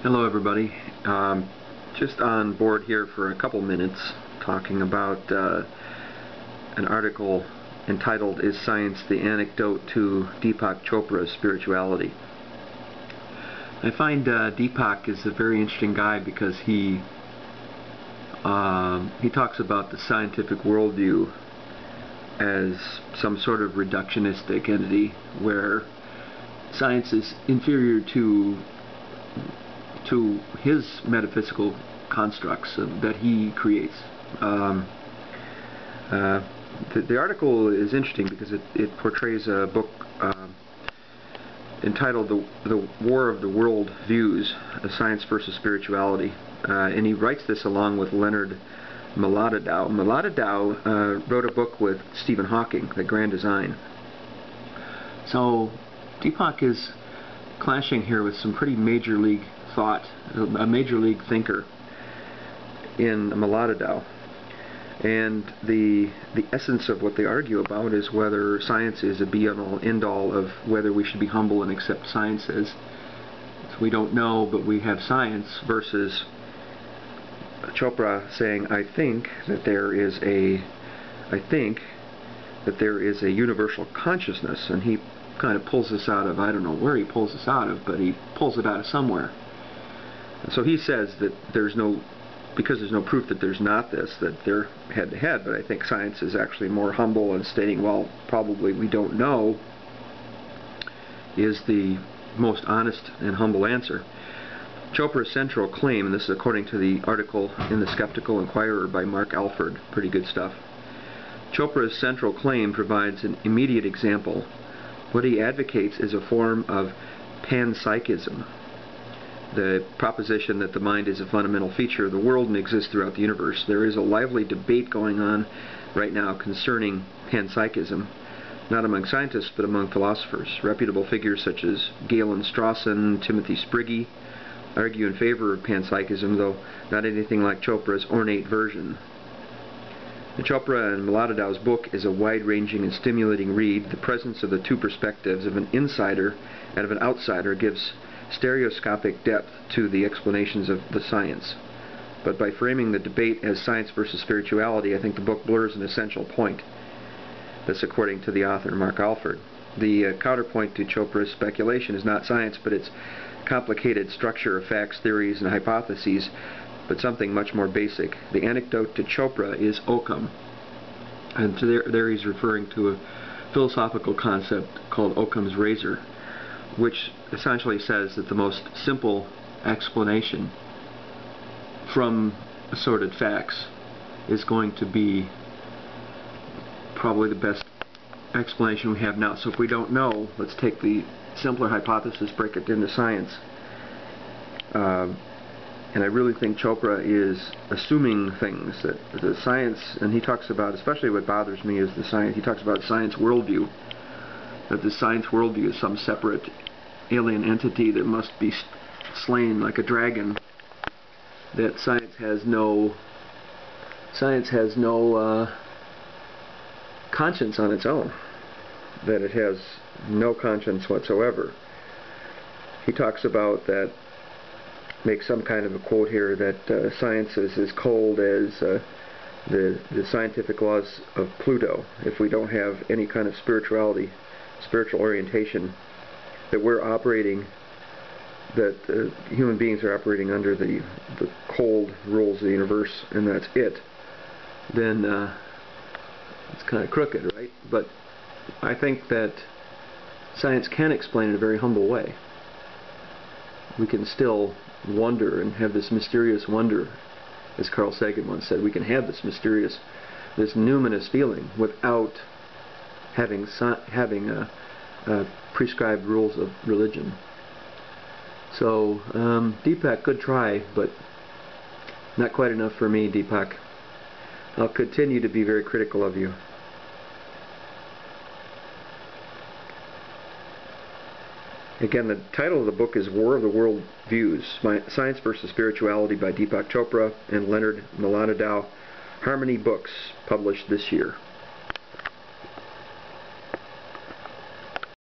Hello everybody. Just on board here for a couple minutes talking about an article entitled "Is Science the Antidote to Deepak Chopra's Spirituality?" I find Deepak is a very interesting guy because he talks about the scientific worldview as some sort of reductionistic entity where science is inferior to his metaphysical constructs that he creates. The article is interesting because it portrays a book entitled The War of the World Views, Science versus Spirituality. And he writes this along with Leonard Malladau. Malladau wrote a book with Stephen Hawking, The Grand Design. So Deepak is clashing here with some pretty major league thought, a major league thinker in Malladau. And the essence of what they argue about is whether science is a be-all, end-all of whether we should be humble and accept science as so we don't know, but we have science, versus Chopra saying, I think that there is a universal consciousness, and he kind of pulls this out of, I don't know where he pulls this out of, but he pulls it out of somewhere. So he says that because there's no proof that there's not this, that they're head-to-head, but I think science is actually more humble and stating, well, probably we don't know, is the most honest and humble answer. Chopra's central claim, and this is according to the article in the Skeptical Inquirer by Mark Alford, pretty good stuff. Chopra's central claim provides an immediate example. What he advocates is a form of panpsychism, the proposition that the mind is a fundamental feature of the world and exists throughout the universe. There is a lively debate going on right now concerning panpsychism, not among scientists but among philosophers. Reputable figures such as Galen Strawson, Timothy Sprigge argue in favor of panpsychism, though not anything like Chopra's ornate version. The Chopra and Malladau's book is a wide-ranging and stimulating read. The presence of the two perspectives of an insider and of an outsider gives stereoscopic depth to the explanations of the science. But by framing the debate as science versus spirituality, I think the book blurs an essential point. That's according to the author, Mark Alford. The counterpoint to Chopra's speculation is not science, but its complicated structure of facts, theories, and hypotheses, but something much more basic. The antidote to Chopra is Occam. And there he's referring to a philosophical concept called Occam's razor, which essentially says that the most simple explanation from assorted facts is going to be probably the best explanation we have now. So if we don't know, let's take the simpler hypothesis, break it into science. And I really think Chopra is assuming things that the science, and he talks about, especially what bothers me is the science, he talks about science worldview, that the science worldview is some separate alien entity that must be slain like a dragon, that science has no conscience on its own, that it has no conscience whatsoever. He talks about that, makes some kind of a quote here, that science is as cold as the scientific laws of Pluto. If we don't have any kind of spirituality, spiritual orientation, that we're operating, that human beings are operating under the cold rules of the universe, and that's it, then it's kind of crooked, right? But I think that science can explain it in a very humble way. We can still wonder and have this mysterious wonder, as Carl Sagan once said. We can have this mysterious, this numinous feeling without having prescribed rules of religion. So Deepak, good try, but not quite enough for me, Deepak. I'll continue to be very critical of you. Again, the title of the book is War of the World Views, Science versus Spirituality by Deepak Chopra and Leonard Malladau. Harmony Books, published this year.